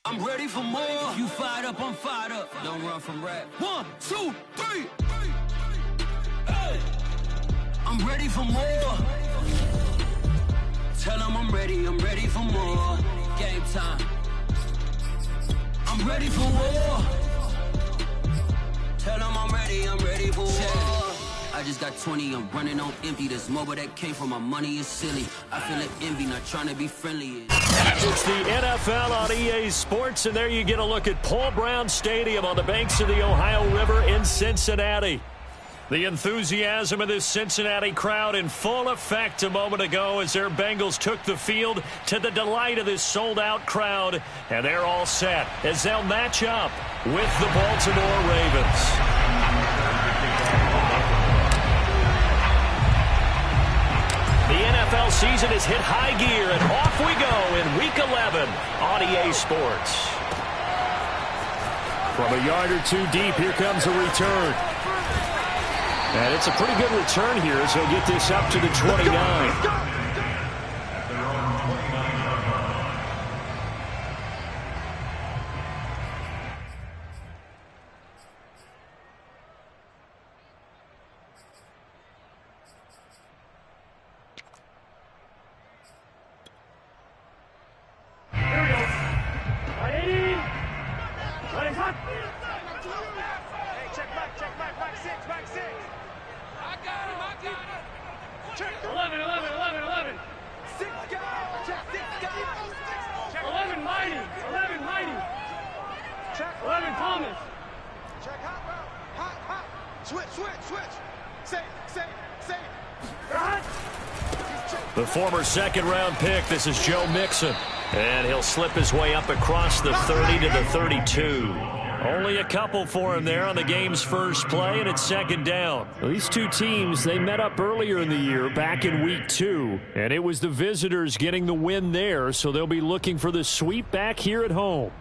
I'm ready for more. You fired up, I'm fired up. Don't run from rap. 1, 2, 3. Hey. I'm ready for more. Tell them I'm ready for more. Game time. I'm ready for war. Tell them I'm ready for war. I just got 20, I'm running on empty. This mobile that came from my money is silly. I feel like envy, not trying to be friendly. It's the NFL on EA Sports, and there you get a look at Paul Brown Stadium on the banks of the Ohio River in Cincinnati. The enthusiasm of this Cincinnati crowd in full effect a moment ago as their Bengals took the field to the delight of this sold-out crowd. And they're all set as they'll match up with the Baltimore Ravens. The NFL season has hit high gear, and off we go in Week 11 on EA Sports. From a yard or two deep, here comes a return. And it's a pretty good return here as he'll get this up to the 29. The former second-round pick, this is Joe Mixon. And he'll slip his way up across the 30 to the 32. Only a couple for him there on the game's first play, and it's second down. These two teams, they met up earlier in the year, back in Week 2. And it was the visitors getting the win there, so they'll be looking for the sweep back here at home.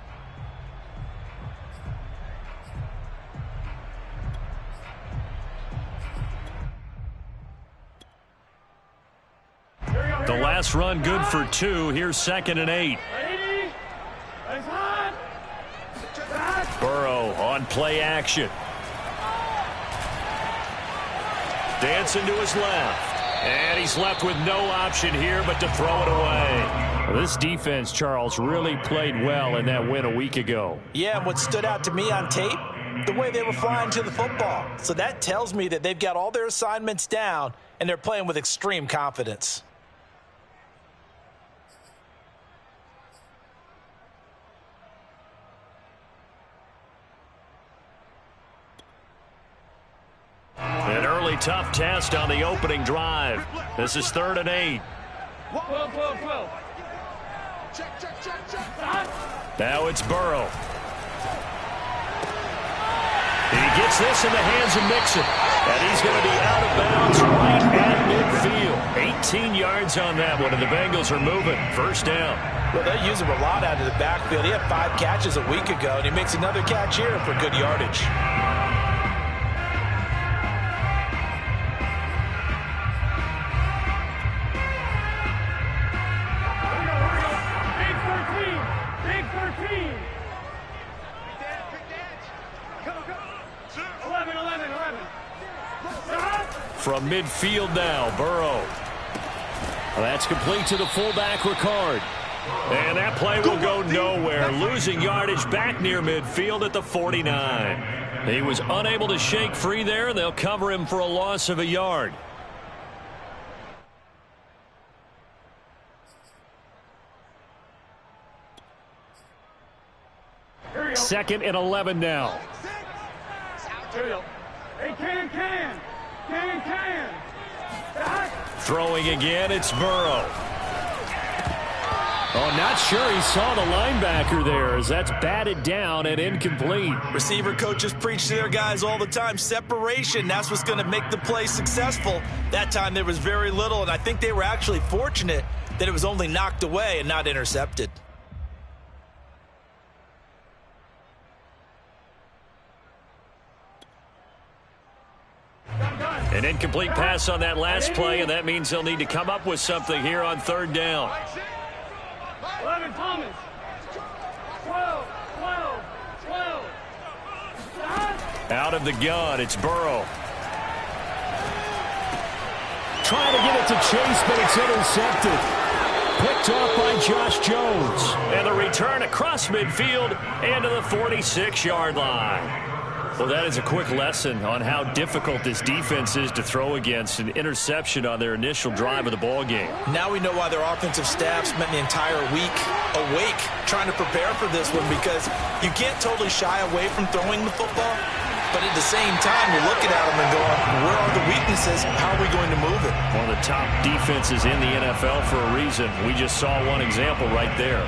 The last run good for 2. Here's 2nd and 8. Burrow on play action. Dancing to his left. And he's left with no option here but to throw it away. Well, this defense, Charles, really played well in that win a week ago. Yeah, and what stood out to me on tape, the way they were flying to the football. So that tells me that they've got all their assignments down and they're playing with extreme confidence. An early tough test on the opening drive. This is 3rd and 8. Now it's Burrow. He gets this in the hands of Mixon. And he's going to be out of bounds right at midfield. 18 yards on that one, and the Bengals are moving. First down. Well, they use him a lot out of the backfield. He had 5 catches a week ago, and he makes another catch here for good yardage. From midfield now, Burrow. Well, that's complete to the fullback, Ricard. And that play will go nowhere, losing yardage back near midfield at the 49. He was unable to shake free there, and they'll cover him for a loss of a yard. Second and 11 now. Throwing again, it's Burrow. Oh, not sure he saw the linebacker there as that's batted down and incomplete. Receiver coaches preach to their guys all the time. Separation, that's what's going to make the play successful. That time there was very little, and I think they were actually fortunate that it was only knocked away and not intercepted. An incomplete pass on that last play, and that means they'll need to come up with something here on 3rd down. 11, Thomas. 12. Out of the gun, it's Burrow. Trying to get it to Chase, but it's intercepted. Picked off by Josh Jones. And the return across midfield and to the 46-yard line. Well, that is a quick lesson on how difficult this defense is to throw against. An interception on their initial drive of the ball game. Now we know why their offensive staff spent the entire week awake trying to prepare for this one, because you can't totally shy away from throwing the football. But at the same time, you're looking at them and going, where are the weaknesses? How are we going to move it? One of the top defenses in the NFL for a reason. We just saw one example right there.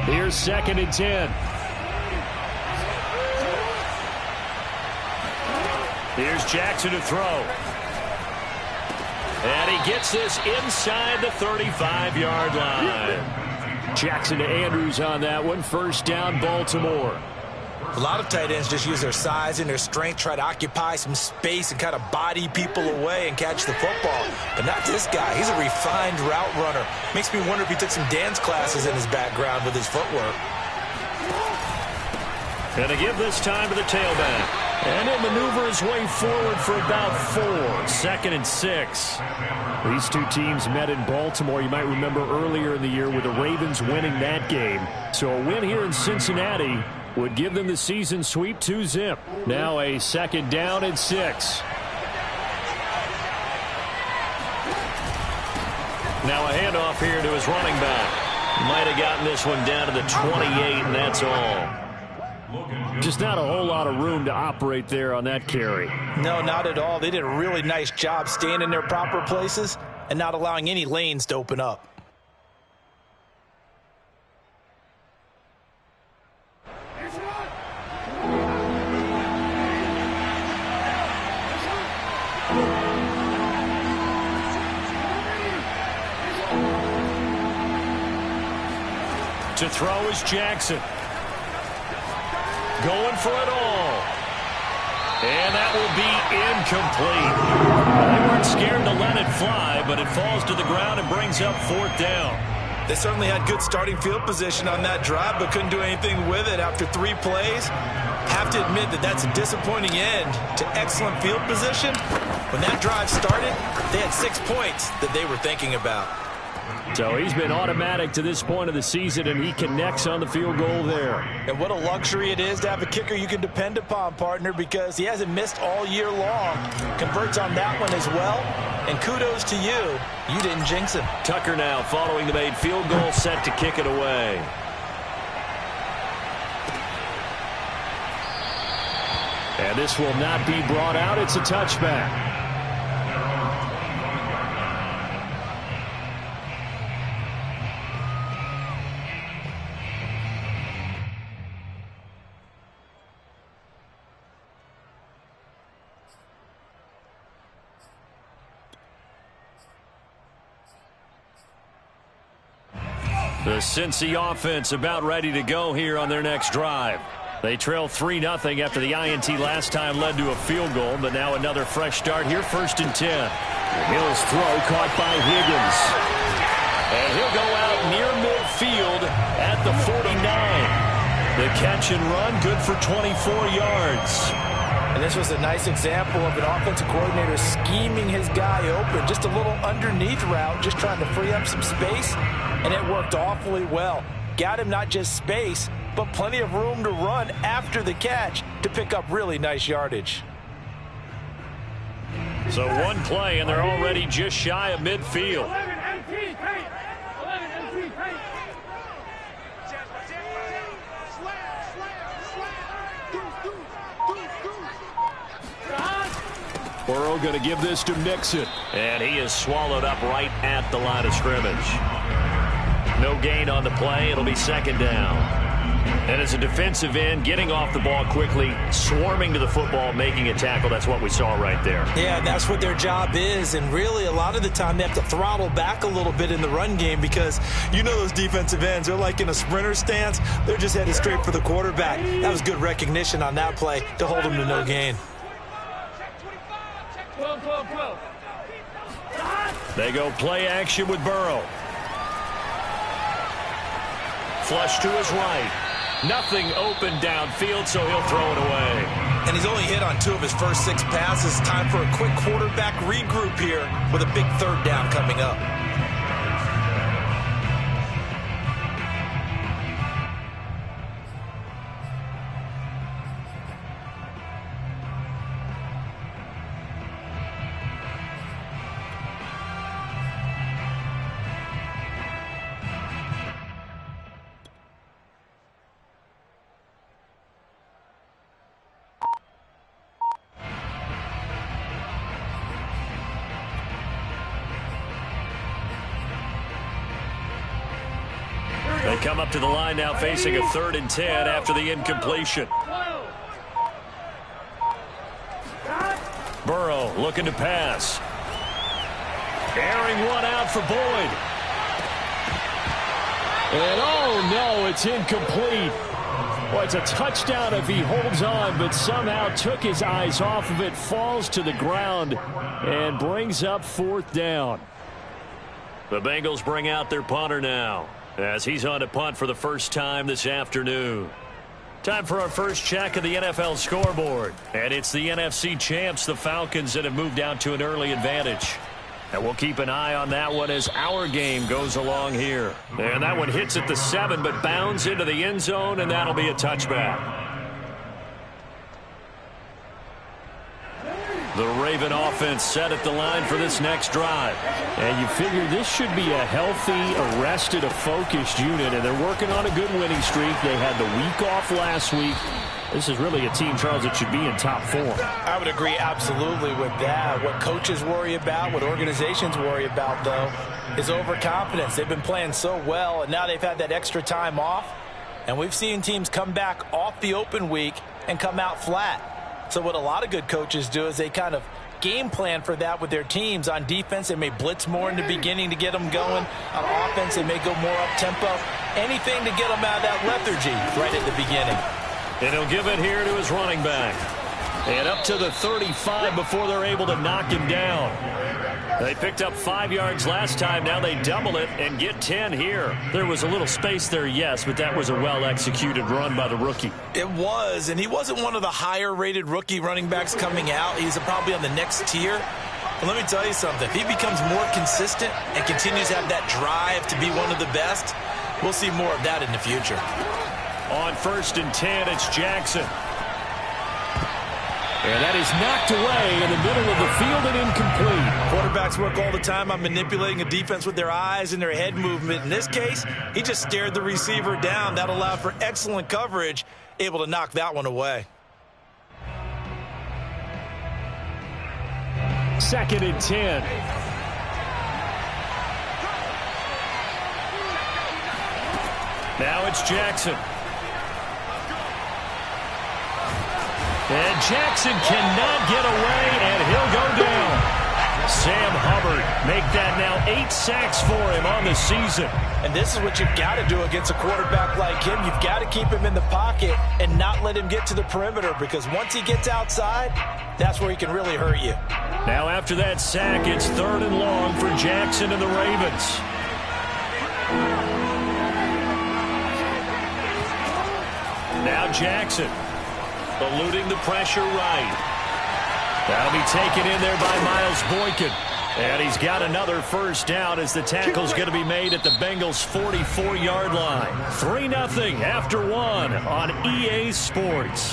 Here's 2nd and 10. Here's Jackson to throw. And he gets this inside the 35-yard line. Jackson to Andrews on that one. First down, Baltimore. A lot of tight ends just use their size and their strength, try to occupy some space and kind of body people away and catch the football. But not this guy. He's a refined route runner. Makes me wonder if he took some dance classes in his background with his footwork. And to give this time to the tailback. And he'll maneuver his way forward for about 4. 2nd and 6. These two teams met in Baltimore. You might remember earlier in the year with the Ravens winning that game. So a win here in Cincinnati would give them the season sweep 2-zip. Now a 2nd down and 6. Now a handoff here to his running back. Might have gotten this one down to the 28, and that's all. Just not a whole lot of room to operate there on that carry. No, not at all. They did a really nice job staying in their proper places and not allowing any lanes to open up. To throw is Jackson. Going for it all. And that will be incomplete. They weren't scared to let it fly, but it falls to the ground and brings up 4th down. They certainly had good starting field position on that drive, but couldn't do anything with it after 3 plays. Have to admit that that's a disappointing end to excellent field position. When that drive started, they had 6 points that they were thinking about. So he's been automatic to this point of the season, and he connects on the field goal there. And what a luxury it is to have a kicker you can depend upon, partner, because he hasn't missed all year long. Converts on that one as well. And kudos to you. You didn't jinx him. Tucker now following the made field goal, set to kick it away. And this will not be brought out. It's a touchback. The Cincy offense about ready to go here on their next drive. They trail 3-0 after the INT last time led to a field goal, but now another fresh start here, 1st and 10. Hill's throw caught by Higgins. And he'll go out near midfield at the 49. The catch and run, good for 24 yards. And this was a nice example of an offensive coordinator scheming his guy open. Just a little underneath route, just trying to free up some space, and it worked awfully well. Got him not just space, but plenty of room to run after the catch to pick up really nice yardage. So one play, and they're already just shy of midfield. Burrow going to give this to Mixon. And he is swallowed up right at the line of scrimmage. No gain on the play. It'll be 2nd down. And as a defensive end, getting off the ball quickly, swarming to the football, making a tackle, that's what we saw right there. Yeah, that's what their job is. And really, a lot of the time, they have to throttle back a little bit in the run game because you know those defensive ends, they're like in a sprinter stance. They're just headed straight for the quarterback. That was good recognition on that play to hold them to no gain. They go play action with Burrow. Flush to his right. Nothing open downfield, so he'll throw it away. And he's only hit on 2 of his first 6 passes. Time for a quick quarterback regroup here with a big 3rd down coming up. They come up to the line now facing a 3rd and 10 after the incompletion. Burrow looking to pass. Airing one out for Boyd. And oh no, it's incomplete. Well, it's a touchdown if he holds on, but somehow took his eyes off of it, falls to the ground, and brings up 4th down. The Bengals bring out their punter now, as he's on to punt for the first time this afternoon. Time for our first check of the NFL scoreboard. And it's the NFC champs, the Falcons, that have moved out to an early advantage. And we'll keep an eye on that one as our game goes along here. And that one hits at the 7, but bounds into the end zone, and that'll be a touchback. The Raven offense set at the line for this next drive. And you figure this should be a healthy, arrested, a focused unit, and they're working on a good winning streak. They had the week off last week. This is really a team, Charles, that should be in top form. I would agree absolutely with that. What coaches worry about, what organizations worry about, though, is overconfidence. They've been playing so well, and now they've had that extra time off. And we've seen teams come back off the open week and come out flat. So what a lot of good coaches do is they kind of game plan for that with their teams. On defense, they may blitz more in the beginning to get them going. On offense, they may go more up-tempo. Anything to get them out of that lethargy right at the beginning. And he'll give it here to his running back. And up to the 35 before they're able to knock him down. They picked up 5 yards last time. Now they double it and get 10 here. There was a little space there, yes, but that was a well-executed run by the rookie. It was, and he wasn't one of the higher-rated rookie running backs coming out. He's probably on the next tier. But let me tell you something. If he becomes more consistent and continues to have that drive to be one of the best, we'll see more of that in the future. On 1st and 10, it's Jackson. And that is knocked away in the middle of the field and incomplete. Quarterbacks work all the time on manipulating a defense with their eyes and their head movement. In this case, he just stared the receiver down. That allowed for excellent coverage, able to knock that one away. 2nd and 10. Now it's Jackson. And Jackson cannot get away, and he'll go down. Sam Hubbard make that now 8 sacks for him on the season. And this is what you've got to do against a quarterback like him. You've got to keep him in the pocket and not let him get to the perimeter, because once he gets outside, that's where he can really hurt you. Now after that sack, it's 3rd and long for Jackson and the Ravens. Now Jackson. Eluding the pressure right. That'll be taken in there by Miles Boykin. And he's got another first down as the tackle's going to be made at the Bengals' 44-yard line. 3-0 after 1 on EA Sports.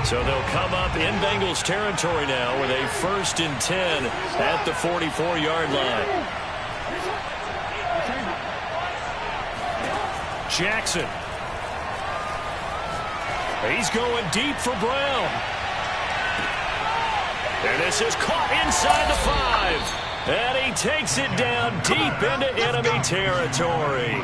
So they'll come up in Bengals territory now with a 1st and 10 at the 44-yard line. Jackson. He's going deep for Brown. And this is caught inside the 5. And he takes it down deep into enemy territory.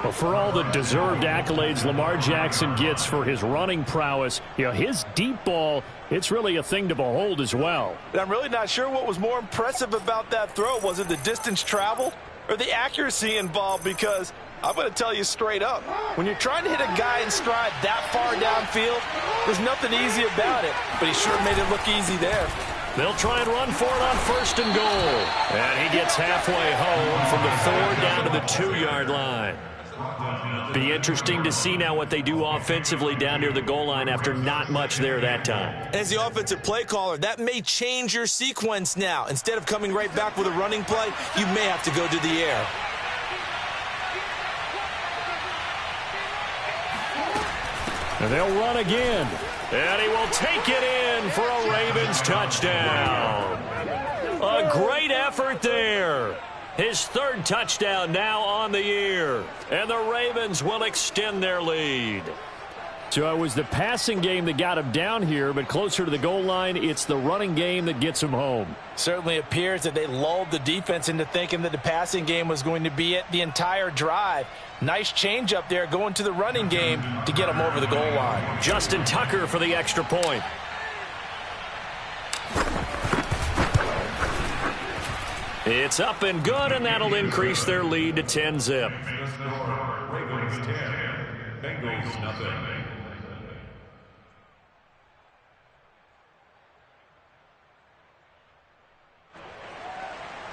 Well, for all the deserved accolades Lamar Jackson gets for his running prowess, you know, his deep ball, it's really a thing to behold as well. But I'm really not sure what was more impressive about that throw. Was it the distance travel or the accuracy involved? Because I'm going to tell you straight up, when you're trying to hit a guy in stride that far downfield, there's nothing easy about it, but he sure made it look easy there. They'll try and run for it on 1st and goal. And he gets halfway home from the 4 down to the 2-yard line. Be interesting to see now what they do offensively down near the goal line after not much there that time. As the offensive play caller, that may change your sequence now. Instead of coming right back with a running play, you may have to go to the air. And they'll run again. And he will take it in for a Ravens touchdown. A great effort there. His 3rd touchdown now on the year. And the Ravens will extend their lead. So it was the passing game that got him down here, but closer to the goal line, it's the running game that gets him home. Certainly appears that they lulled the defense into thinking that the passing game was going to be it the entire drive. Nice change up there going to the running game to get him over the goal line. Justin Tucker for the extra point. It's up and good, and that'll increase their lead to 10-zip. Ravens 10, Bengals nothing.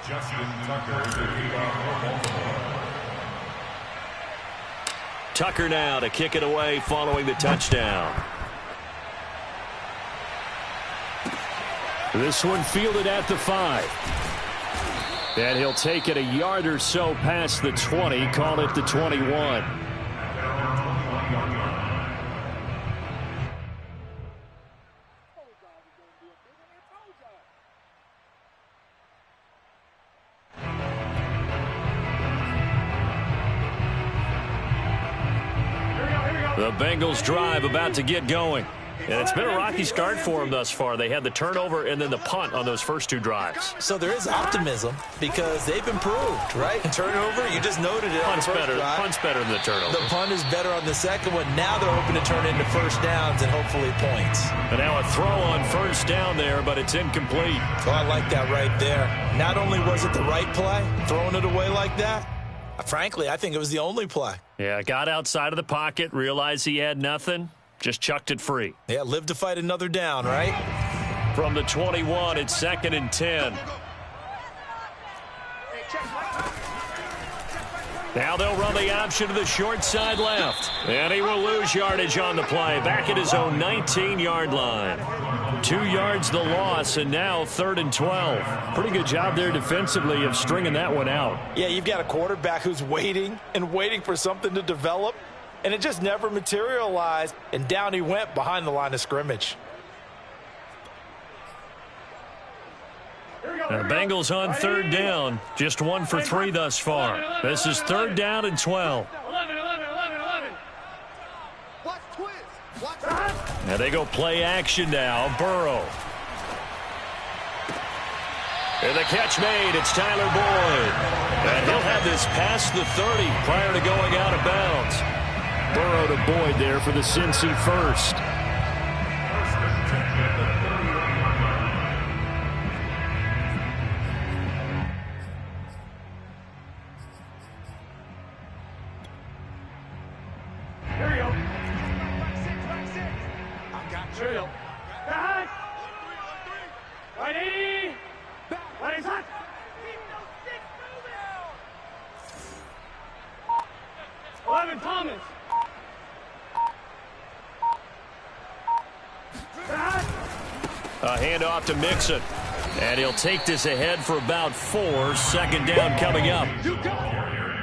Justin Tucker to kick off for Baltimore. Tucker now to kick it away following the touchdown. This one fielded at the 5. And he'll take it a yard or so past the 20, call it the 21. The Bengals drive about to get going. And it's been a rocky start for them thus far. They had the turnover and then the punt on those first 2 drives. So there is optimism because they've improved, right? Turnover, you just noted it. Punt's better. Punt's better than the turnover. The punt is better on the second one. Now they're hoping to turn into first downs and hopefully points. And now a throw on first down there, but it's incomplete. Oh, I like that right there. Not only was it the right play, throwing it away like that, frankly, I think it was the only play. Yeah, got outside of the pocket, realized he had nothing. Just chucked it free. Yeah, live to fight another down, right? From the 21, it's 2nd and 10. Now they'll run the option to the short side left. And he will lose yardage on the play. Back at his own 19-yard line. 2 yards the loss, and now 3rd and 12. Pretty good job there defensively of stringing that one out. Yeah, you've got a quarterback who's waiting and waiting for something to develop. And it just never materialized, and down he went behind the line of scrimmage. The Bengals on 3rd down. Just 1 for 3 thus far. This is 3rd down and 12. 11. Now they go play action now. Burrow. And the catch made. It's Tyler Boyd. And he'll have this past the 30 prior to going out of bounds. Burrow to Boyd there for the Cincy first. Here we go. I got you. Back. Right 80. Right hot. Thomas. A handoff to Mixon. And he'll take this ahead for about 4. 2nd down coming up.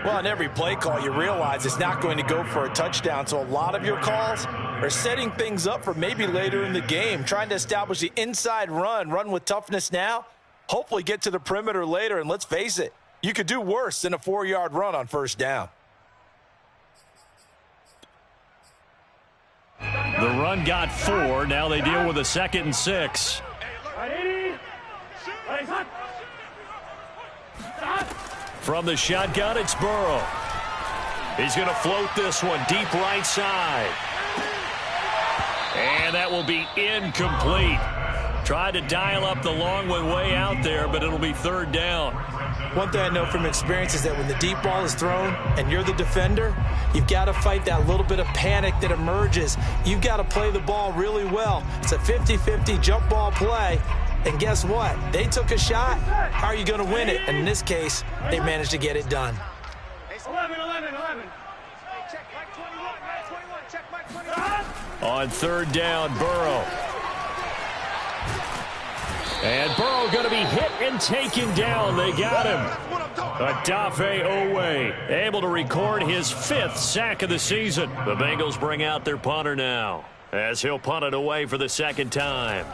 Well, on every play call, you realize it's not going to go for a touchdown. So a lot of your calls are setting things up for maybe later in the game, trying to establish the inside run with toughness now, hopefully get to the perimeter later. And let's face it, you could do worse than a 4-yard run on 1st down. The run got 4. Now they deal with a 2nd and 6. From the shotgun, it's Burrow. He's going to float this one deep right side. And that will be incomplete. Tried to dial up the long one way out there, but it'll be 3rd down. One thing I know from experience is that when the deep ball is thrown and you're the defender, you've got to fight that little bit of panic that emerges. You've got to play the ball really well. It's a 50-50 jump ball play. And guess what? They took a shot. How are you going to win it? And in this case, they managed to get it done. 11. Check Mike 21. Check Mike 21. On third down, Burrow. And Burrow going to be hit and taken down. They got him. Odafe Owe able to record his 5th sack of the season. The Bengals bring out their punter now as he'll punt it away for the 2nd time.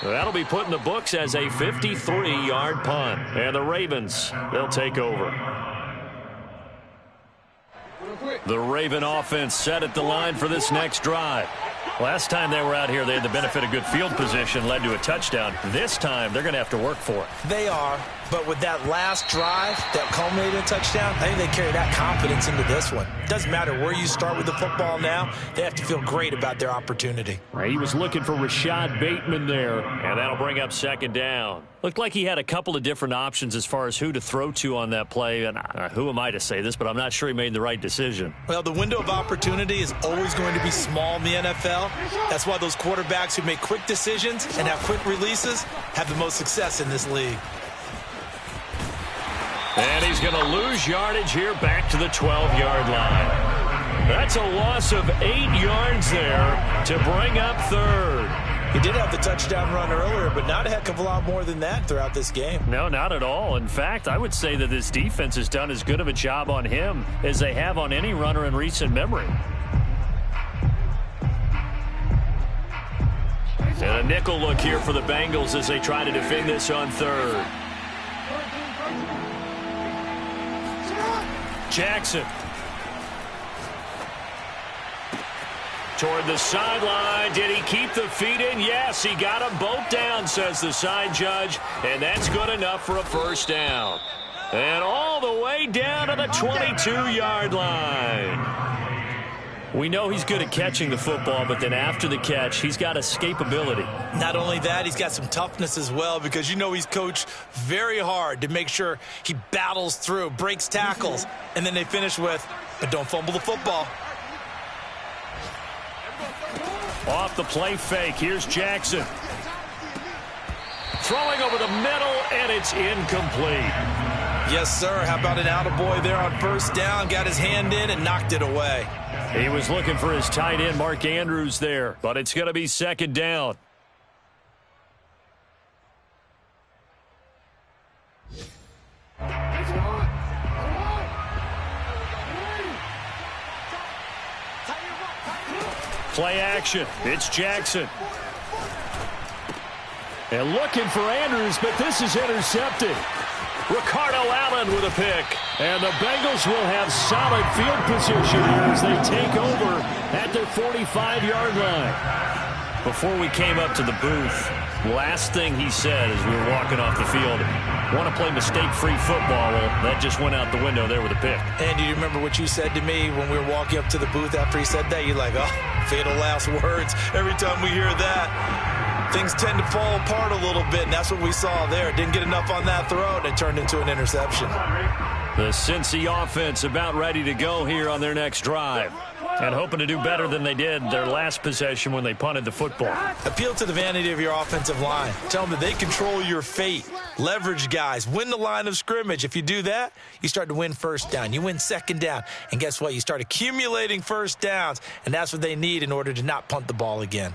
That'll be put in the books as a 53-yard punt. And the Ravens, they'll take over. The Raven offense set at the line for this next drive. Last time they were out here, they had the benefit of good field position, led to a touchdown. This time, they're going to have to work for it. They are, but with that last drive that culminated in a touchdown, I think they carry that confidence into this one. Doesn't matter where you start with the football now, they have to feel great about their opportunity. He was looking for Rashad Bateman there, and that'll bring up 2nd down. Looked like he had a couple of different options as far as who to throw to on that play, and who am I to say this, but I'm not sure he made the right decision. Well, the window of opportunity is always going to be small in the NFL. That's why those quarterbacks who make quick decisions and have quick releases have the most success in this league. And he's going to lose yardage here back to the 12-yard line. That's a loss of 8 yards there to bring up 3rd. He did have the touchdown run earlier, but not a heck of a lot more than that throughout this game. No, not at all. In fact, I would say that this defense has done as good of a job on him as they have on any runner in recent memory. And a nickel look here for the Bengals as they try to defend this on 3rd. Jackson. Toward the sideline. Did he keep the feet in? Yes, he got them both down, says the side judge. And that's good enough for a 1st down. And all the way down to the 22-yard line. We know he's good at catching the football, but then after the catch, he's got escapability. Not only that, he's got some toughness as well, because you know he's coached very hard to make sure he battles through, breaks tackles, and then they finish with, but don't fumble the football. Off the play fake, here's Jackson. Throwing over the middle, and it's incomplete. Yes, sir. How about an attaboy there on 1st down? Got his hand in and knocked it away. He was looking for his tight end, Mark Andrews, there, but it's going to be 2nd down. Play action. It's Jackson. And looking for Andrews, but this is intercepted. Ricardo Allen with a pick. And the Bengals will have solid field position as they take over at their 45-yard line. Before we came up to the booth, last thing he said as we were walking off the field, want to play mistake-free football. Well, that just went out the window there with a pick. And do you remember what you said to me when we were walking up to the booth after he said that? You're like, oh, fatal last words. Every time we hear that, things tend to fall apart a little bit, and that's what we saw there. Didn't get enough on that throw, and it turned into an interception. The Cincy offense about ready to go here on their next drive, and hoping to do better than they did their last possession when they punted the football. Appeal to the vanity of your offensive line. Tell them that they control your fate. Leverage guys. Win the line of scrimmage. If you do that, you start to win 1st down. You win 2nd down. And guess what? You start accumulating 1st downs, and that's what they need in order to not punt the ball again.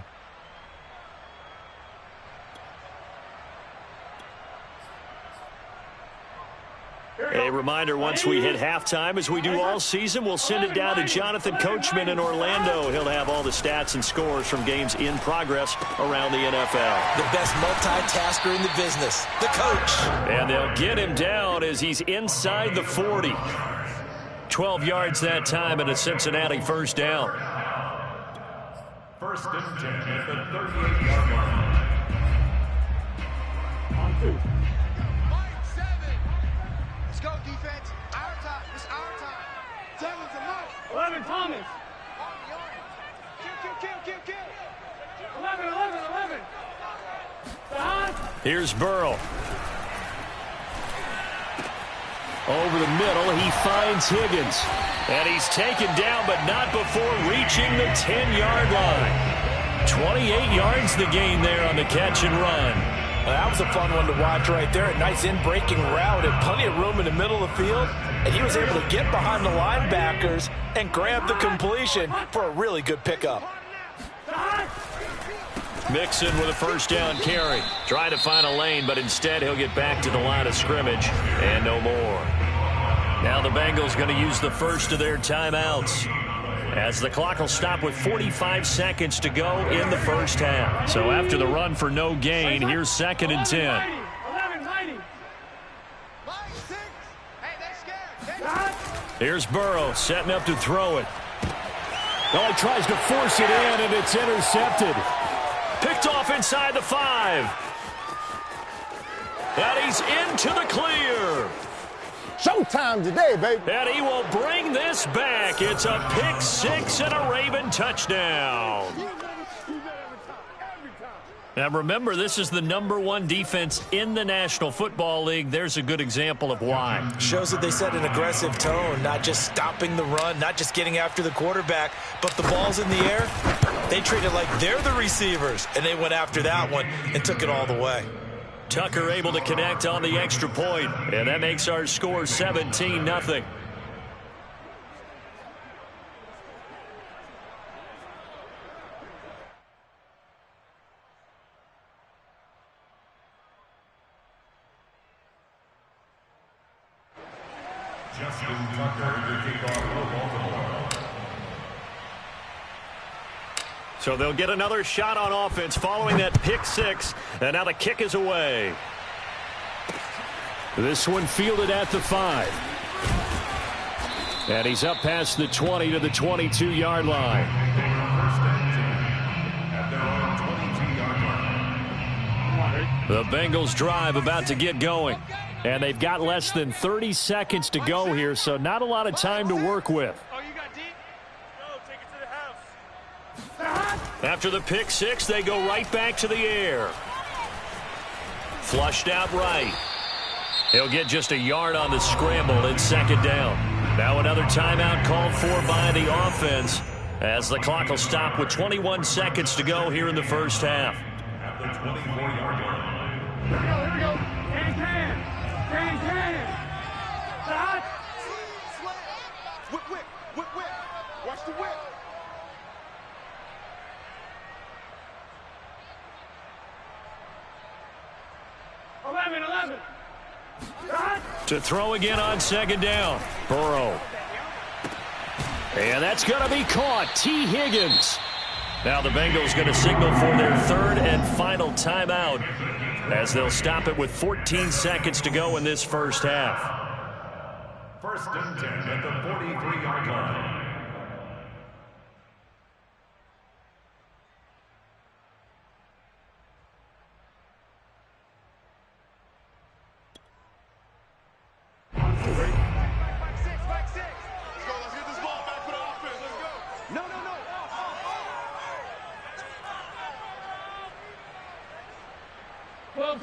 A reminder, once we hit halftime, as we do all season, we'll send it down to Jonathan Coachman in Orlando. He'll have all the stats and scores from games in progress around the NFL. The best multitasker in the business, the coach. And they'll get him down as he's inside the 40. 12 yards that time and a Cincinnati 1st down. 1st and 10 at the 38-yard line. On 2. Go defense. Our time. It's our time. 7's a mark. 11 Thomas. Kill. 11. Here's Burrow. Over the middle, he finds Higgins. And he's taken down, but not before reaching the 10-yard line. 28 yards the gain there on the catch and run. Well, that was a fun one to watch right there. A nice in-breaking route and plenty of room in the middle of the field. And he was able to get behind the linebackers and grab the completion for a really good pickup. Mixon with a first down carry. Trying to find a lane, but instead he'll get back to the line of scrimmage and no more. Now the Bengals going to use the first of their timeouts, as the clock will stop with 45 seconds to go in the first half. So after the run for no gain, here's 2nd and 10. Here's Burrow setting up to throw it. Oh, he tries to force it in, and it's intercepted. Picked off inside the 5. And he's into the clear. Showtime today, baby. And he will bring this back. It's a pick 6 and a Raven touchdown. Now remember, this is the #1 defense in the National Football League. There's a good example of why. Shows that they set an aggressive tone, not just stopping the run, not just getting after the quarterback, but the ball's in the air. They treat it like they're the receivers, and they went after that one and took it all the way. Tucker able to connect on the extra point, and that makes our score 17-0. Justin Tucker to kick off for Baltimore. So they'll get another shot on offense following that pick 6, and now the kick is away. This one fielded at the 5. And he's up past the 20 to the 22-yard line. At their own 22-yard line. The Bengals drive about to get going. And they've got less than 30 seconds to go here, so not a lot of time to work with. Oh, you got deep? No, take it to the house. After the pick 6, they go right back to the air. Flushed out right. He'll get just a yard on the scramble in 2nd down. Now another timeout called for by the offense, as the clock will stop with 21 seconds to go here in the first half. At the 24-yard line. Here we go. Can. Stop. Whip. Watch the whip. Eleven. To throw again on 2nd down. Burrow. And that's going to be caught. T. Higgins. Now the Bengals going to signal for their 3rd and final timeout, as they'll stop it with 14 seconds to go in this first half. 1st and 10 at the 43-yard line. Back six. Let's get this ball back for the offense. Let's go. No.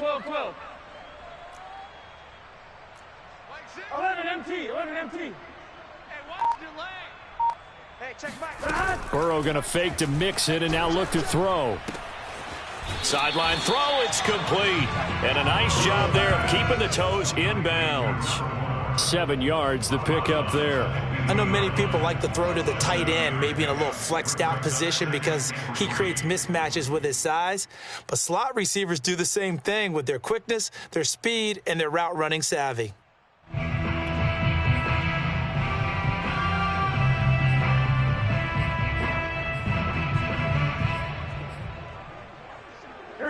12. 11 empty. Hey, watch the lane. Hey, check back. Burrow going to fake to mix it and now look to throw. Sideline throw, it's complete. And a nice job there of keeping the toes inbounds. 7 yards, the pickup there. I know many people like to throw to the tight end, maybe in a little flexed out position because he creates mismatches with his size. But slot receivers do the same thing with their quickness, their speed, and their route running savvy.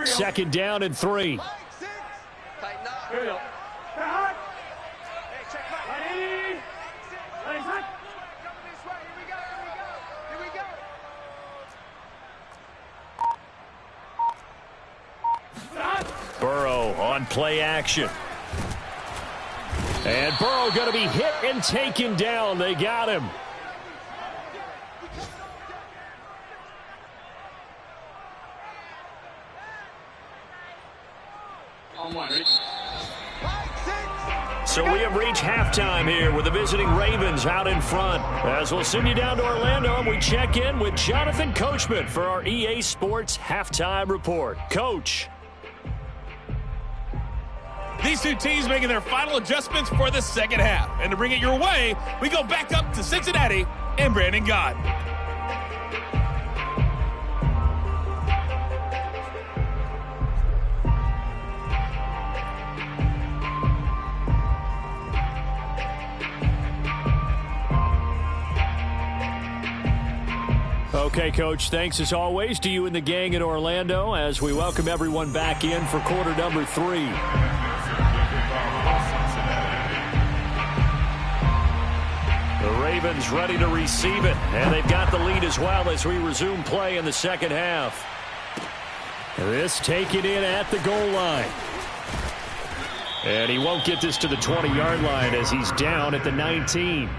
Second down and 3. Tighten up. Here we go. Hey, check back. Ready? Ready, set. Coming this way. Here we go. Burrow on play action. And Burrow going to be hit and taken down. They got him. So we have reached halftime here with the visiting Ravens out in front. As we'll send you down to Orlando and we check in with Jonathan Coachman for our EA Sports Halftime Report. Coach. These two teams making their final adjustments for the second half. And to bring it your way, we go back up to Cincinnati and Brandon Gott. Okay, Coach, thanks as always to you and the gang in Orlando as we welcome everyone back in for quarter number 3. The Ravens ready to receive it, and they've got the lead as well as we resume play in the second half. This taken in at the goal line. And he won't get this to the 20-yard line as he's down at the 19.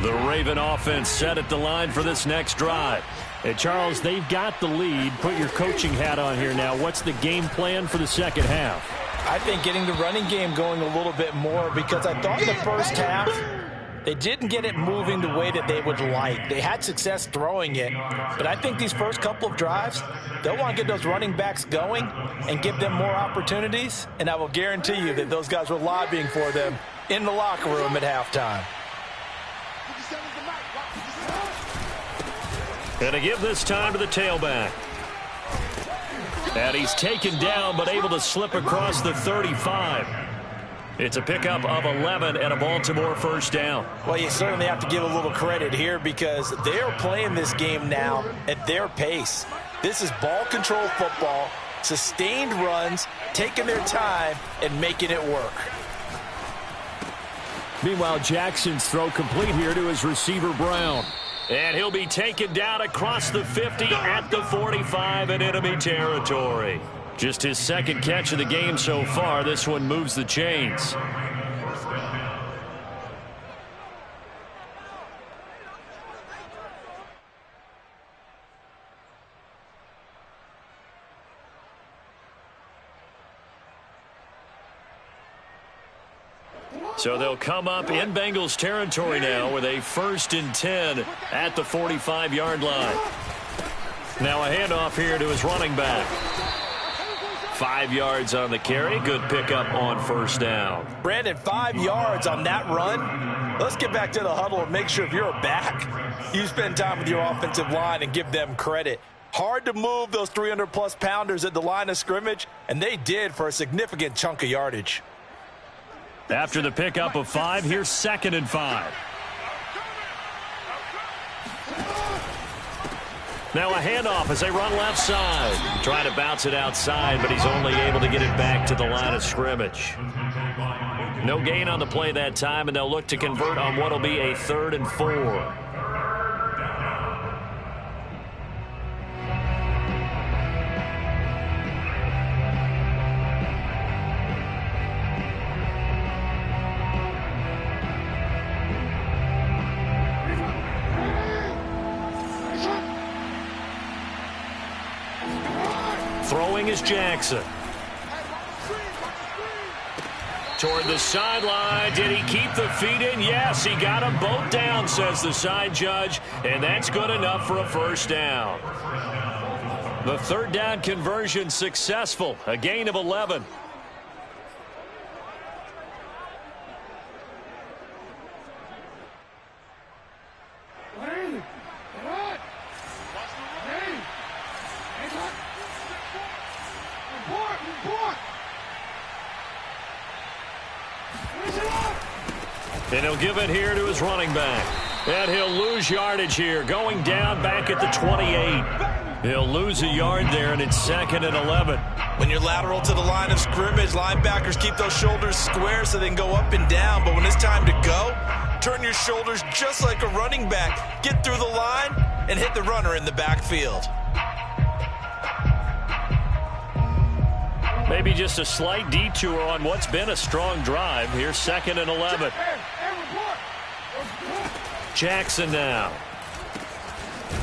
The Raven offense set at the line for this next drive. Hey, Charles, they've got the lead. Put your coaching hat on here now. What's the game plan for the second half? I think getting the running game going a little bit more because I thought in the first half they didn't get it moving the way that they would like. They had success throwing it, but I think these first couple of drives, they'll want to get those running backs going and give them more opportunities, and I will guarantee you that those guys were lobbying for them in the locker room at halftime. And to give this time to the tailback. And he's taken down but able to slip across the 35. It's a pickup of 11 and a Baltimore first down. Well, you certainly have to give a little credit here because they're playing this game now at their pace. This is ball control football, sustained runs, taking their time and making it work. Meanwhile, Jackson's throw complete here to his receiver, Brown. And he'll be taken down across the 50 at the 45 in enemy territory. Just his second catch of the game so far. This one moves the chains. So they'll come up in Bengals territory now with a 1st and 10 at the 45-yard line. Now a handoff here to his running back. 5 yards on the carry. Good pickup on first down. Brandon, 5 yards on that run. Let's get back to the huddle and make sure if you're a back, you spend time with your offensive line and give them credit. Hard to move those 300-plus pounders at the line of scrimmage, and they did for a significant chunk of yardage. After the pickup of 5, here's 2nd and 5. Now a handoff as they run left side. Trying to bounce it outside, but he's only able to get it back to the line of scrimmage. No gain on the play that time, and they'll look to convert on what will be a 3rd and 4. Throwing is Jackson. Toward the sideline. Did he keep the feet in? Yes, he got them both down, says the side judge. And that's good enough for a first down. The 3rd down conversion successful. A gain of 11. And he'll give it here to his running back. And he'll lose yardage here, going down back at the 28. He'll lose a yard there, and it's 2nd and 11. When you're lateral to the line of scrimmage, linebackers keep those shoulders square so they can go up and down. But when it's time to go, turn your shoulders just like a running back. Get through the line and hit the runner in the backfield. Maybe just a slight detour on what's been a strong drive. Here's 2nd and 11. Jackson now.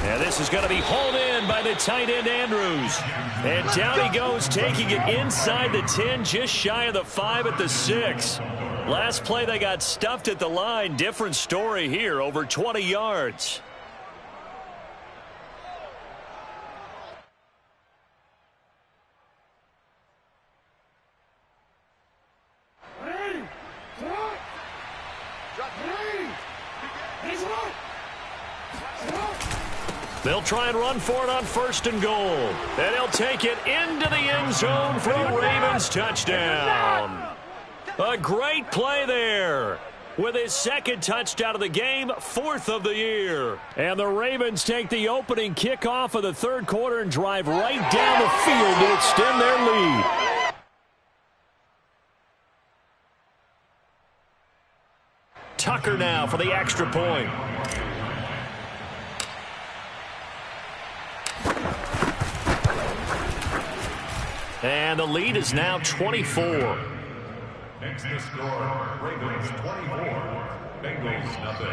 And this is going to be hauled in by the tight end Andrews. And down he goes, taking it inside the 10, just shy of the 5 at the 6. Last play they got stuffed at the line. Different story here, over 20 yards. They'll try and run for it on 1st and goal. And he'll take it into the end zone for a Ravens touchdown. A great play there. With his 2nd touchdown of the game, 4th of the year. And the Ravens take the opening kickoff of the 3rd quarter and drive right down the field to extend their lead. Tucker now for the extra point. And the lead is now 24. Next the score, Ravens 24, Bengals nothing.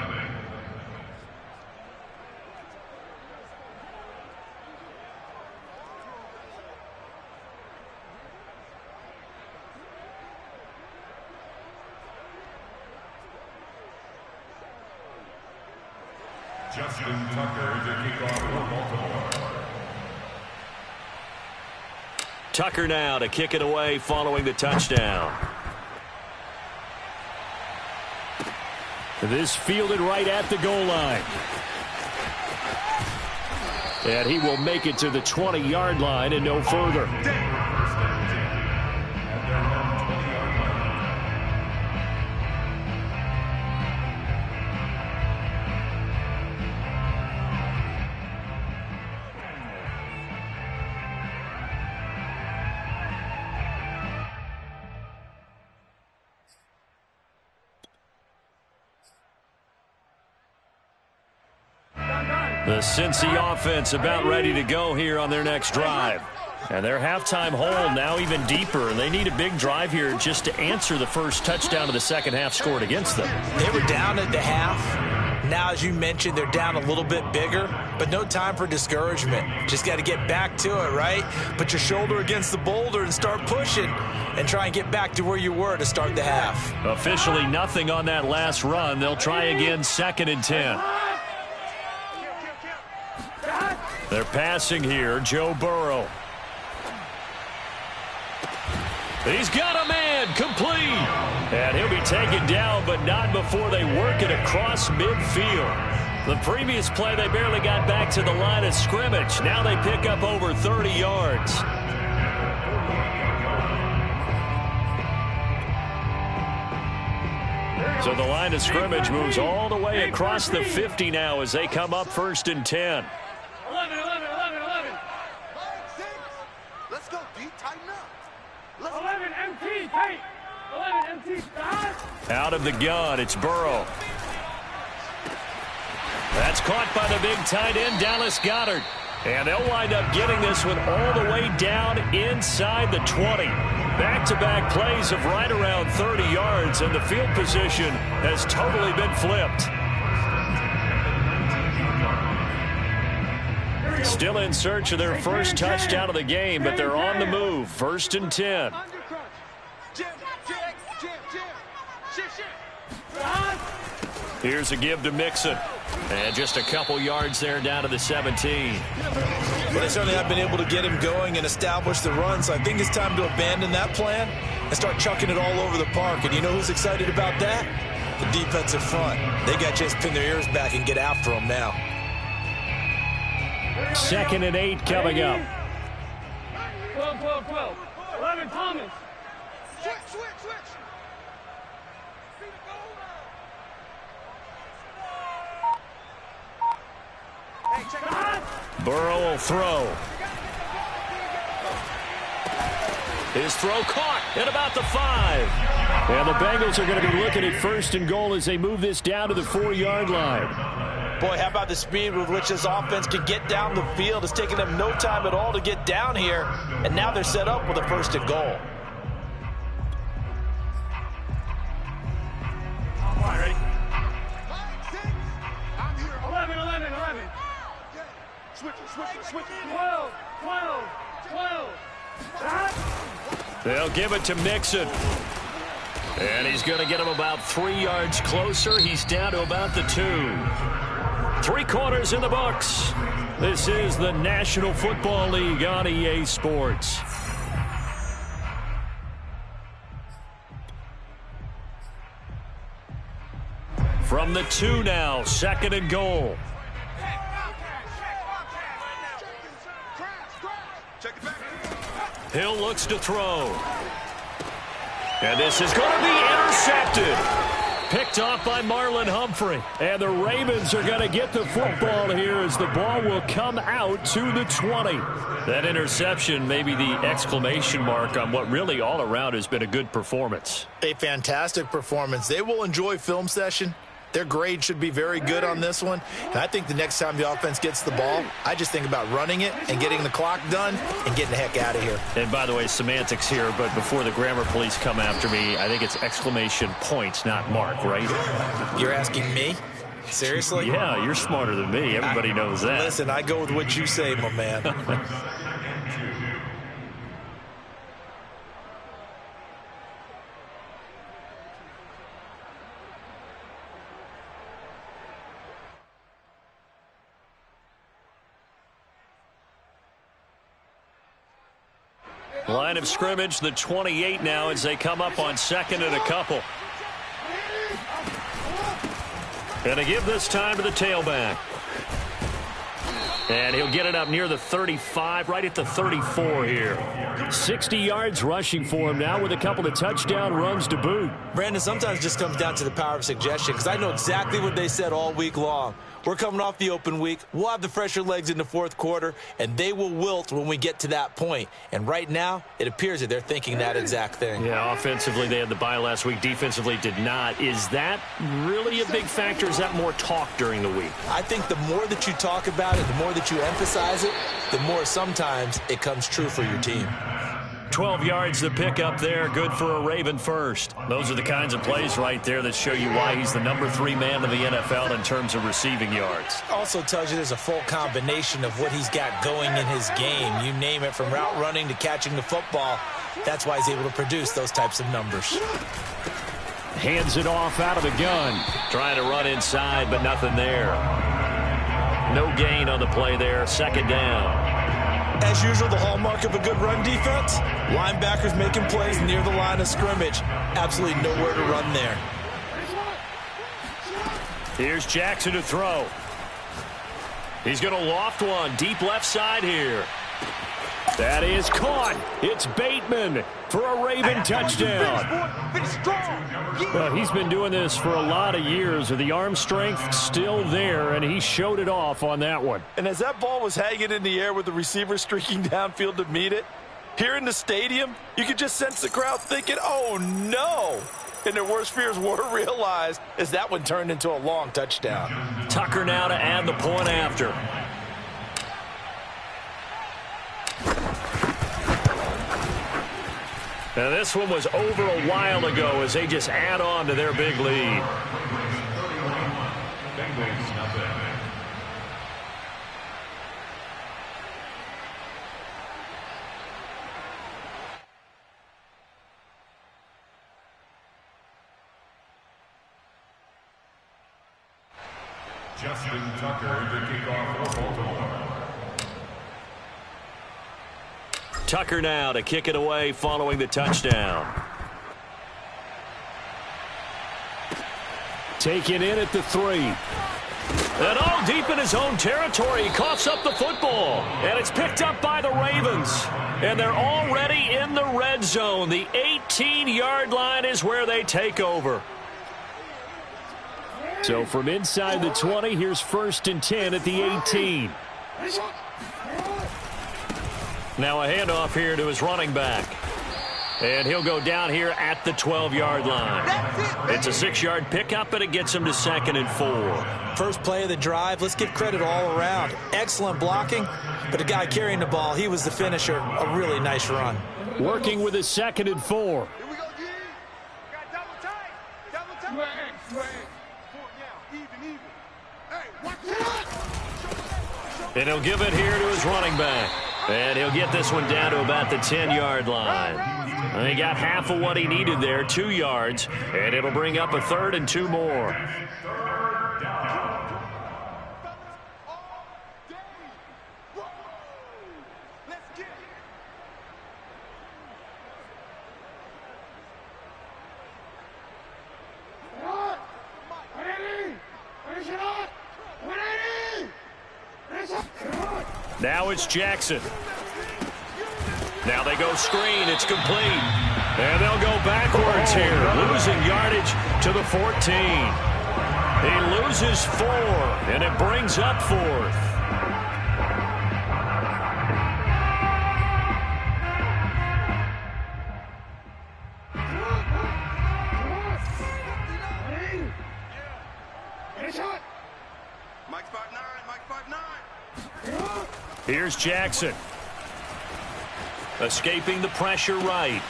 Justin Tucker to kick off for Baltimore. Tucker now to kick it away following the touchdown. This fielded right at the goal line. And he will make it to the 20-yard line and no further. The Cincy offense about ready to go here on their next drive. And their halftime hole now even deeper. And they need a big drive here just to answer the first touchdown of the 2nd half scored against them. They were down at the half. Now, as you mentioned, they're down a little bit bigger, but no time for discouragement. Just got to get back to it, right? Put your shoulder against the boulder and start pushing and try and get back to where you were to start the half. Officially nothing on that last run. They'll try again 2nd and 10. They're passing here, Joe Burrow. He's got a man, complete. And he'll be taken down, but not before they work it across midfield. The previous play, they barely got back to the line of scrimmage. Now they pick up over 30 yards. So the line of scrimmage moves all the way across the 50 now as they come up 1st and 10. 11. Let's go, D. Tighten up. 11 MT, tight. 11 MT, stop. Out of the gun, it's Burrow. That's caught by the big tight end, Dallas Goedert. And they'll wind up getting this one all the way down inside the 20. Back-to-back plays of right around 30 yards, and the field position has totally been flipped. Still in search of their first touchdown of the game, but they're on the move. 1st and 10. Here's a give to Mixon. And just a couple yards there down to the 17. Well, they certainly have been able to get him going and establish the run, so I think it's time to abandon that plan and start chucking it all over the park. And you know who's excited about that? The defensive front. They got to just pin their ears back and get after him now. 2nd and 8 coming up. 12. 11 Thomas. Switch. Burrow will throw. His throw caught at about the 5. And the Bengals are going to be looking at 1st and goal as they move this down to the 4-yard line. Boy, how about the speed with which this offense can get down the field? It's taken them no time at all to get down here, and now they're set up with a 1st and goal. All right, ready? 11. Switch it. 12. They'll give it to Mixon. And he's going to get him about 3 yards closer. He's down to about the 2. 3 quarters in the books. This is the National Football League on EA Sports. From the 2 now, 2nd and goal. Hill looks to throw. And this is going to be intercepted. Picked off by Marlon Humphrey. And the Ravens are going to get the football here as the ball will come out to the 20. That interception may be the exclamation mark on what really all around has been a good performance. A fantastic performance. They will enjoy film session. Their grade should be very good on this one. And I think the next time the offense gets the ball, I just think about running it and getting the clock done and getting the heck out of here. And by the way, semantics here, but before the grammar police come after me, I think it's exclamation point, not mark, right? You're asking me? Seriously? Yeah, you're smarter than me. Everybody knows that. Listen, I go with what you say, my man. Line of scrimmage, the 28 now as they come up on 2nd and a couple. And they give this time to the tailback. And he'll get it up near the 35, right at the 34 here. 60 yards rushing for him now with a couple of touchdown runs to boot. Brandon, sometimes it just comes down to the power of suggestion, because I know exactly what they said all week long. We're coming off the open week. We'll have the fresher legs in the 4th quarter, and they will wilt when we get to that point. And right now, it appears that they're thinking that exact thing. Yeah, offensively, they had the bye last week. Defensively, did not. Is that really a big factor? Is that more talk during the week? I think the more that you talk about it, the more that you emphasize it, the more sometimes it comes true for your team. 12 yards to pick up there. Good for a Raven first. Those are the kinds of plays right there that show you why he's the number 3 man in the NFL in terms of receiving yards. Also tells you there's a full combination of what he's got going in his game. You name it, from route running to catching the football. That's why he's able to produce those types of numbers. Hands it off out of the gun. Trying to run inside, but nothing there. No gain on the play there. 2nd down. As usual, the hallmark of a good run defense, linebackers making plays near the line of scrimmage. Absolutely nowhere to run there. Here's Jackson to throw. He's going to loft one deep left side here. That is caught. It's Bateman for a Raven touchdown. Well, he's been doing this for a lot of years with the arm strength still there, and he showed it off on that one. And as that ball was hanging in the air with the receiver streaking downfield to meet it, here in the stadium, you could just sense the crowd thinking, oh, no. And their worst fears were realized as that one turned into a long touchdown. Tucker now to add the point after. Now this one was over a while ago as they just add on to their big lead. Justin Tucker to kick off for Baltimore. Tucker now to kick it away following the touchdown. Taken in at the 3. And all deep in his own territory, he coughs up the football. And it's picked up by the Ravens. And they're already in the red zone. The 18-yard line is where they take over. So from inside the 20, here's 1st and 10 at the 18. Now a handoff here to his running back. And he'll go down here at the 12-yard line. It's a 6-yard pickup, and it gets him to 2nd and 4. First play of the drive, let's give credit all around. Excellent blocking, but the guy carrying the ball, he was the finisher. A really nice run. Working with his 2nd and 4. Here we go, G. Got double tight. Double tight. Swag. Even. Hey, watch it. And he'll give it here to his running back. And he'll get this one down to about the 10-yard line. And he got half of what he needed there, 2 yards. And it'll bring up a 3rd and 2 more. Now it's Jackson. Now they go screen. It's complete. And they'll go backwards here, losing yardage to the 14. He loses 4, and it brings up 4th. Mike 5'9", Here's Jackson. Escaping the pressure right.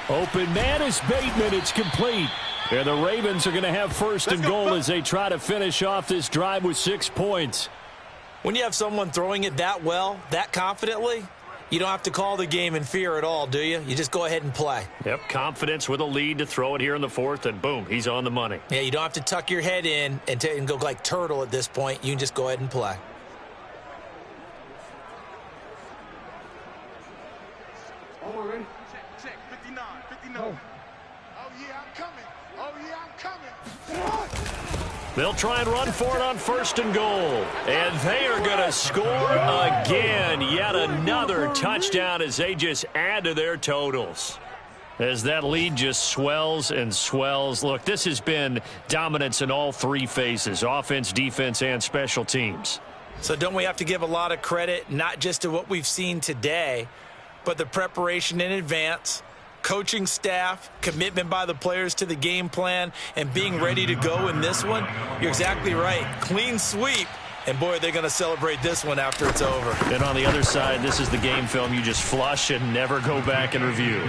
Open man is Bateman. It's complete. And the Ravens are going to have 1st and goal as they try to finish off this drive with 6 points. When you have someone throwing it that well, that confidently, you don't have to call the game in fear at all, do you? You just go ahead and play. Yep, confidence with a lead to throw it here in the 4th, and boom, he's on the money. Yeah, you don't have to tuck your head in and go like turtle at this point. You can just go ahead and play. Check. 59. Oh, yeah, I'm coming. They'll try and run for it on 1st and goal. And they are going to score again. Yet another touchdown as they just add to their totals. As that lead just swells and swells. Look, this has been dominance in all 3 phases, offense, defense, and special teams. So don't we have to give a lot of credit, not just to what we've seen today, but the preparation in advance, coaching staff, commitment by the players to the game plan, and being ready to go in this one? You're exactly right. Clean sweep. And, boy, they're going to celebrate this one after it's over. And on the other side, this is the game film you just flush and never go back and review.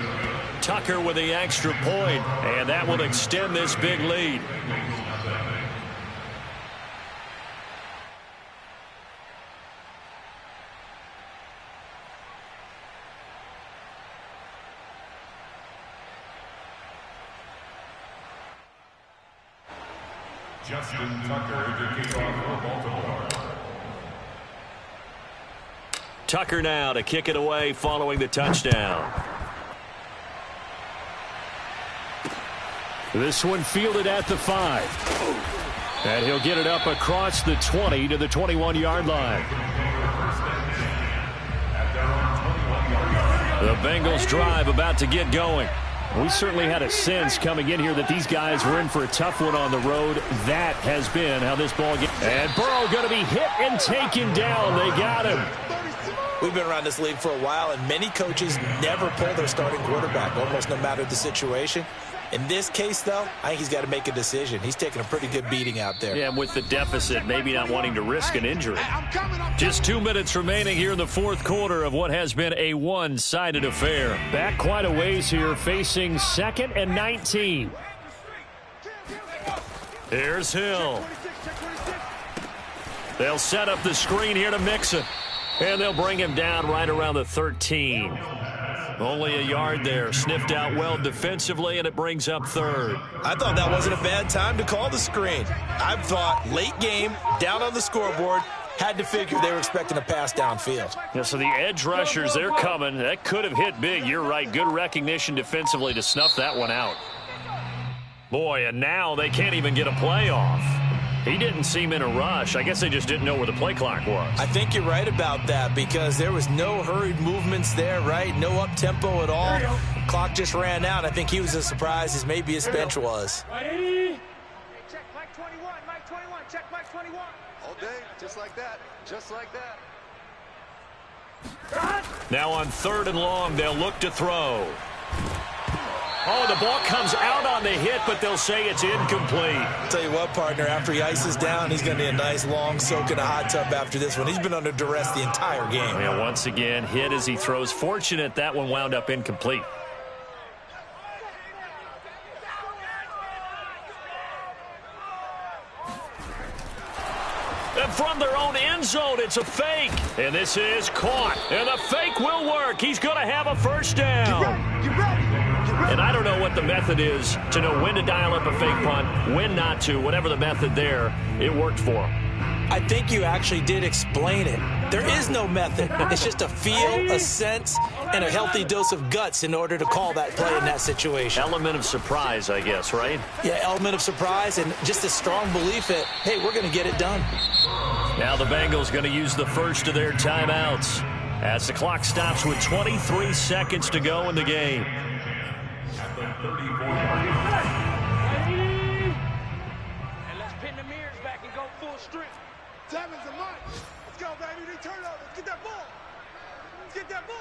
Tucker with the extra point, and that will extend this big lead. Justin Tucker to kick off for Baltimore. Tucker now to kick it away following the touchdown. This one fielded at the 5. And he'll get it up across the 20 to the 21-yard line. The Bengals drive about to get going. We certainly had a sense coming in here that these guys were in for a tough one on the road. That has been how this ball gets. And Burrow going to be hit and taken down. They got him. We've been around this league for a while, and many coaches never pull their starting quarterback, almost no matter the situation. In this case, though, I think he's got to make a decision. He's taking a pretty good beating out there. Yeah, with the deficit, maybe not wanting to risk an injury. Just 2 minutes remaining here in the 4th quarter of what has been a one-sided affair. Back quite a ways here, facing 2nd and 19. Here's Hill. They'll set up the screen here to Mixon. And they'll bring him down right around the 13. Only a yard there. Sniffed out well defensively, and it brings up 3rd. I thought that wasn't a bad time to call the screen. I thought late game, down on the scoreboard, had to figure they were expecting a pass downfield. Yeah, so the edge rushers, they're coming. That could have hit big. You're right. Good recognition defensively to snuff that one out. Boy, and now they can't even get a play off. He didn't seem in a rush. I guess they just didn't know where the play clock was. I think you're right about that because there was no hurried movements there, right? No up-tempo at all. Clock just ran out. I think he was as surprised as maybe his bench was. Hey, check Mike 21, Mike 21, check Mike 21. All day, just like that, just like that. Now on 3rd and long, they'll look to throw. Oh, the ball comes out on the hit, but they'll say it's incomplete. I'll tell you what, partner, after he ices down, he's going to need a nice long soak in a hot tub after this one. He's been under duress the entire game. And once again, hit as he throws. Fortunate that one wound up incomplete. And from their own end zone, it's a fake. And this is caught. And the fake will work. He's going to have a first down. Get ready. And I don't know what the method is to know when to dial up a fake punt, when not to. Whatever the method there, it worked for him. I think you actually did explain it. There is no method. It's just a feel, a sense, and a healthy dose of guts in order to call that play in that situation. Element of surprise, I guess, right? Yeah, element of surprise and just a strong belief that, hey, we're going to get it done. Now the Bengals going to use the first of their timeouts as the clock stops with 23 seconds to go in the game. And let's pin the mirrors back and go full strength. Seven's a march. Let's go, baby. They turn over. Let's get that ball. Let's get that ball.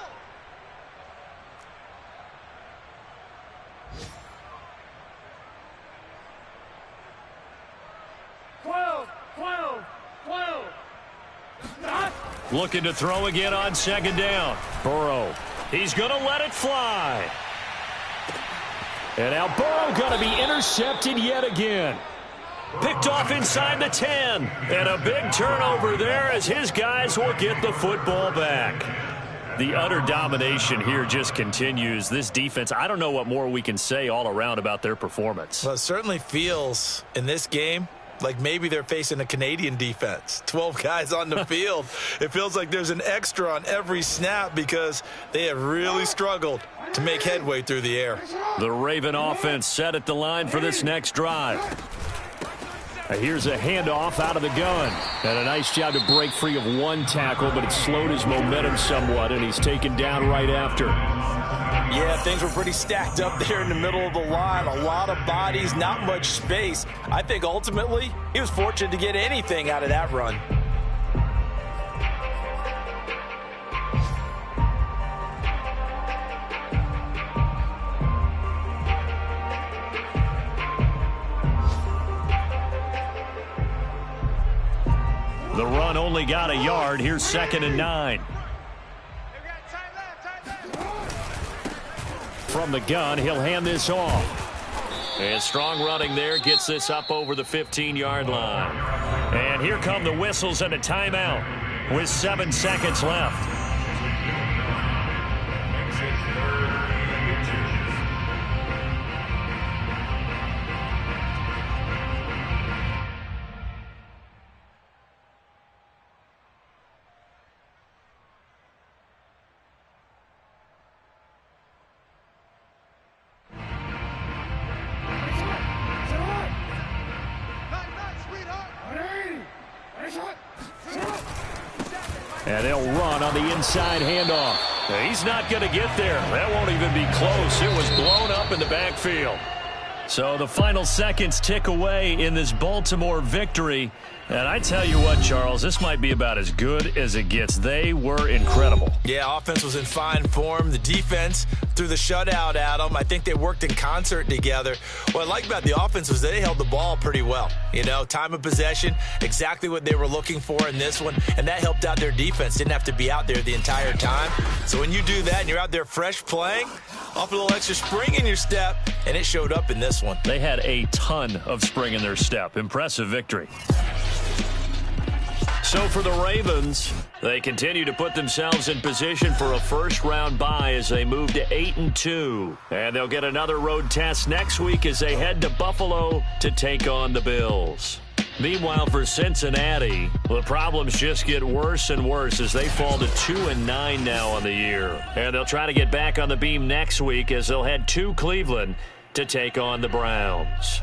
Looking to throw again on second down. Burrow. He's going to let it fly. And now Burrow going to be intercepted yet again. Picked off inside the 10. And a big turnover there as his guys will get the football back. The utter domination here just continues. This defense, I don't know what more we can say all around about their performance. Well, it certainly feels in this game like maybe they're facing a Canadian defense. 12 guys on the field. It feels like there's an extra on every snap because they have really struggled to make headway through the air. The Raven offense set at the line for this next drive. Here's a handoff out of the gun. And a nice job to break free of one tackle, but it slowed his momentum somewhat, and he's taken down right after. Yeah, things were pretty stacked up there in the middle of the line. A lot of bodies, not much space. I think ultimately he was fortunate to get anything out of that run. The run only got a yard. Here's 2nd and 9. From the gun, he'll hand this off. And strong running there gets this up over the 15-yard line. And here come the whistles and a timeout with 7 seconds left. And they'll run on the inside handoff. He's not going to get there. That won't even be close. It was blown up in the backfield. So the final seconds tick away in this Baltimore victory. And I tell you what, Charles, this might be about as good as it gets. They were incredible. Yeah, offense was in fine form. The defense threw the shutout at them. I think they worked in concert together. What I like about the offense was they held the ball pretty well. You know, time of possession, exactly what they were looking for in this one, and that helped out their defense. Didn't have to be out there the entire time. So when you do that and you're out there fresh playing, off a little extra spring in your step, and it showed up in this one. They had a ton of spring in their step. Impressive victory. So for the Ravens, they continue to put themselves in position for a first-round bye as they move to 8-2. And they'll get another road test next week as they head to Buffalo to take on the Bills. Meanwhile, for Cincinnati, the problems just get worse and worse as they fall to 2-9 now on the year. And they'll try to get back on the beam next week as they'll head to Cleveland to take on the Browns.